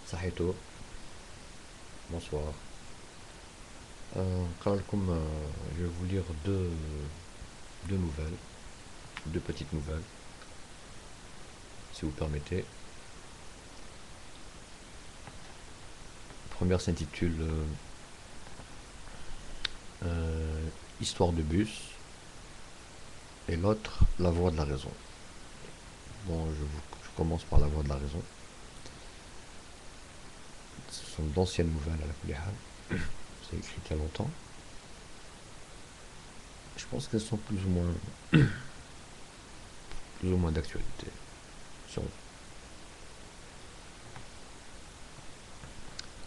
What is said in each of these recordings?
Saheto, bonsoir. Kalalkoum, je vais vous lire deux nouvelles, deux petites nouvelles, si vous permettez. La première s'intitule Histoire de bus et l'autre La voix de la raison. Bon, je commence par La voix de la raison. Ce sont d'anciennes nouvelles à la Kulihal. C'est écrit il y a longtemps. Je pense qu'elles sont plus ou moins d'actualité.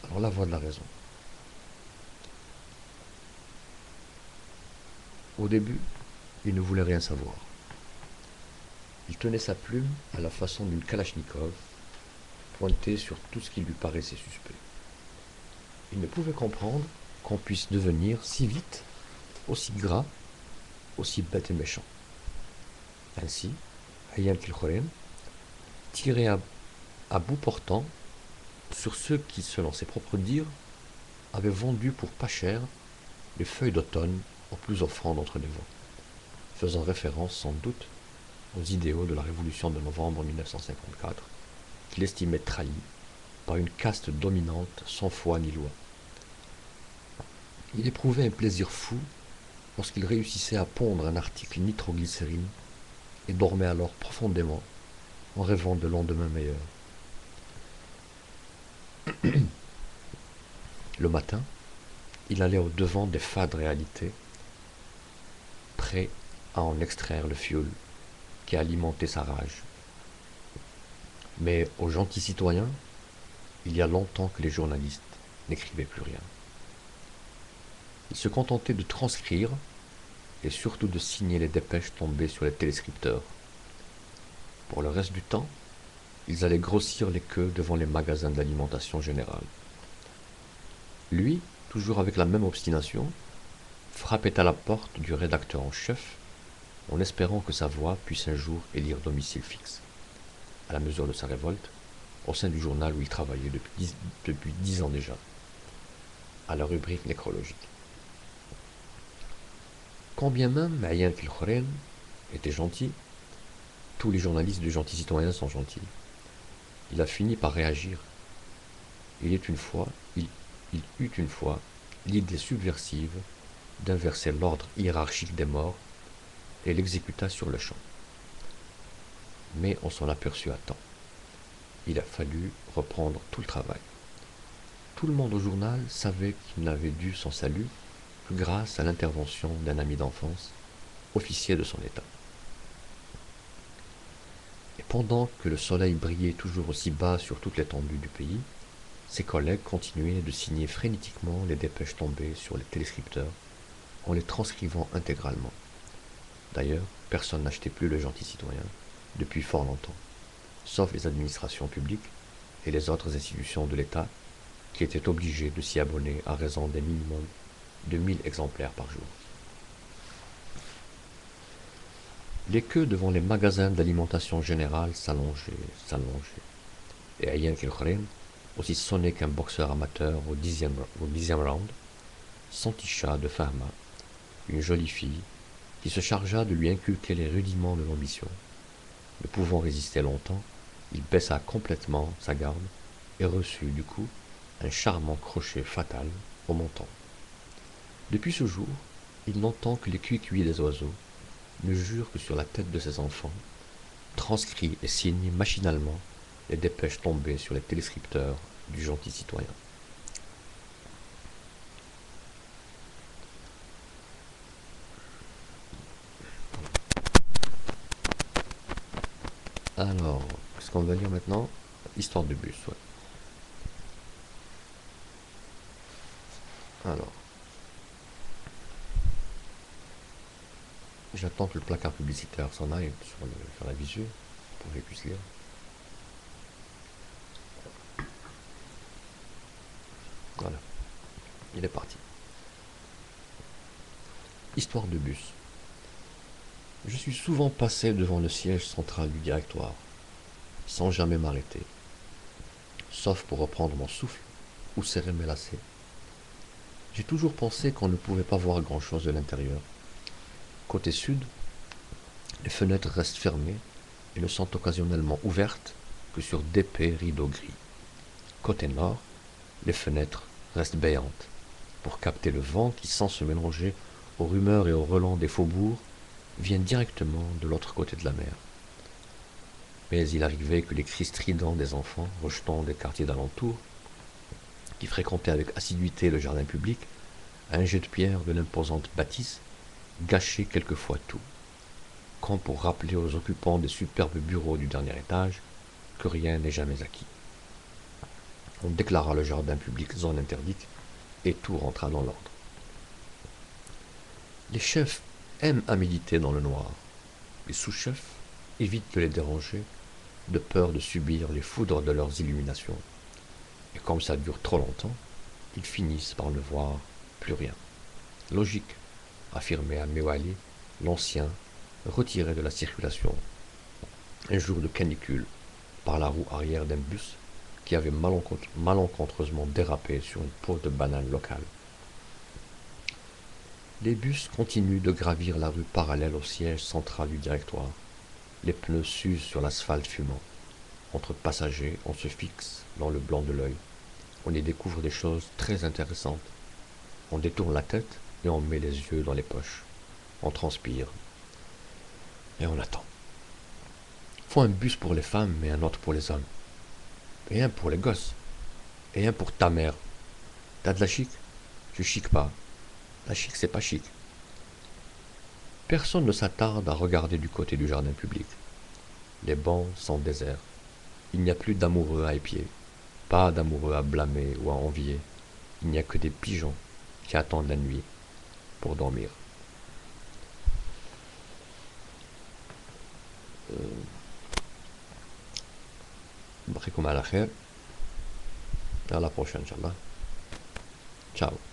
Alors, La voix de la raison. Au début, il ne voulait rien savoir. Il tenait sa plume à la façon d'une Kalachnikov, pointée sur tout ce qui lui paraissait suspect. Il ne pouvait comprendre qu'on puisse devenir si vite, aussi gras, aussi bête et méchant. Ainsi, Hayyan Kilkhoren tirait à bout portant sur ceux qui, selon ses propres dires, avaient vendu pour pas cher les feuilles d'automne aux plus offrants d'entre les vents, faisant référence sans doute aux idéaux de la révolution de novembre 1954, qu'il estimait trahis par une caste dominante sans foi ni loi. Il éprouvait un plaisir fou lorsqu'il réussissait à pondre un article nitroglycérine et dormait alors profondément en rêvant de lendemains meilleurs. Le matin, il allait au-devant des fades réalités, prêt à en extraire le fioul qui alimentait sa rage. Mais aux gentils citoyens, il y a longtemps que les journalistes n'écrivaient plus rien. Ils se contentaient de transcrire et surtout de signer les dépêches tombées sur les téléscripteurs. Pour le reste du temps, ils allaient grossir les queues devant les magasins d'alimentation générale. Lui, toujours avec la même obstination, frappait à la porte du rédacteur en chef en espérant que sa voix puisse un jour élire domicile fixe, à la mesure de sa révolte, au sein du journal où il travaillait depuis 10 ans déjà, à la rubrique nécrologique. Quand bien même Ayan Kilkhoren était gentil, tous les journalistes de gentils citoyens sont gentils, il a fini par réagir. Il eut une fois l'idée subversive d'inverser l'ordre hiérarchique des morts et l'exécuta sur le champ. Mais on s'en aperçut à temps. Il a fallu reprendre tout le travail. Tout le monde au journal savait qu'il n'avait dû son salut que grâce à l'intervention d'un ami d'enfance, officier de son état. Et pendant que le soleil brillait toujours aussi bas sur toute l'étendue du pays, ses collègues continuaient de signer frénétiquement les dépêches tombées sur les téléscripteurs en les transcrivant intégralement. D'ailleurs, personne n'achetait plus le gentil citoyen depuis fort longtemps, sauf les administrations publiques et les autres institutions de l'État qui étaient obligées de s'y abonner à raison d'un minimum de 1000 exemplaires par jour. Les queues devant les magasins d'alimentation générale s'allongeaient, et Ayan Kilkhoren, aussi sonné qu'un boxeur amateur au dixième round, s'enticha de Fahma, une jolie fille, qui se chargea de lui inculquer les rudiments de l'ambition. Ne pouvant résister longtemps, il baissa complètement sa garde et reçut du coup un charmant crochet fatal au menton. Depuis ce jour, il n'entend que les cuicuis des oiseaux, ne jure que sur la tête de ses enfants, transcrit et signe machinalement les dépêches tombées sur les téléscripteurs du gentil citoyen. Alors, qu'est-ce qu'on va lire maintenant? Histoire de bus, ouais. Alors, j'attends que le placard publicitaire s'en aille sur la visu pour que je puisse lire. Voilà, il est parti. Histoire de bus. Je suis souvent passé devant le siège central du directoire, sans jamais m'arrêter. sauf pour reprendre mon souffle ou serrer mes lacets. J'ai toujours pensé qu'on ne pouvait pas voir grand-chose de l'intérieur. Côté sud, les fenêtres restent fermées et ne sont occasionnellement ouvertes que sur d'épais rideaux gris. Côté nord, les fenêtres restent béantes pour capter le vent qui, sans se mélanger aux rumeurs et aux relents des faubourgs, vient directement de l'autre côté de la mer. Mais il arrivait que les cris stridents des enfants rejetant des quartiers d'alentour, qui fréquentaient avec assiduité le jardin public, à un jet de pierre de l'imposante bâtisse, gâchaient quelquefois tout, comme pour rappeler aux occupants des superbes bureaux du dernier étage que rien n'est jamais acquis. On déclara le jardin public zone interdite et tout rentra dans l'ordre. Les chefs aiment à méditer dans le noir. Les sous-chefs évitent de les déranger de peur de subir les foudres de leurs illuminations. Et comme ça dure trop longtemps, ils finissent par ne voir plus rien. Logique, affirmait à Mewali, l'ancien, retiré de la circulation, un jour de canicule, par la roue arrière d'un bus qui avait malencontreusement dérapé sur une pause de banane locale. Les bus continuent de gravir la rue parallèle au siège central du directoire. Les pneus s'usent sur l'asphalte fumant. Entre passagers, on se fixe dans le blanc de l'œil. On y découvre des choses très intéressantes. On détourne la tête et on met les yeux dans les poches. On transpire. Et on attend. Faut un bus pour les femmes et un autre pour les hommes. Et un pour les gosses. Et un pour ta mère. T'as de la chic? Je chic pas. La chic, c'est pas chic. Personne ne s'attarde à regarder du côté du jardin public. Les bancs sont déserts. Il n'y a plus d'amoureux à épier, pas d'amoureux à blâmer ou à envier. Il n'y a que des pigeons qui attendent la nuit pour dormir. Barikoum ala khair. À la prochaine, Inch'Allah. Ciao.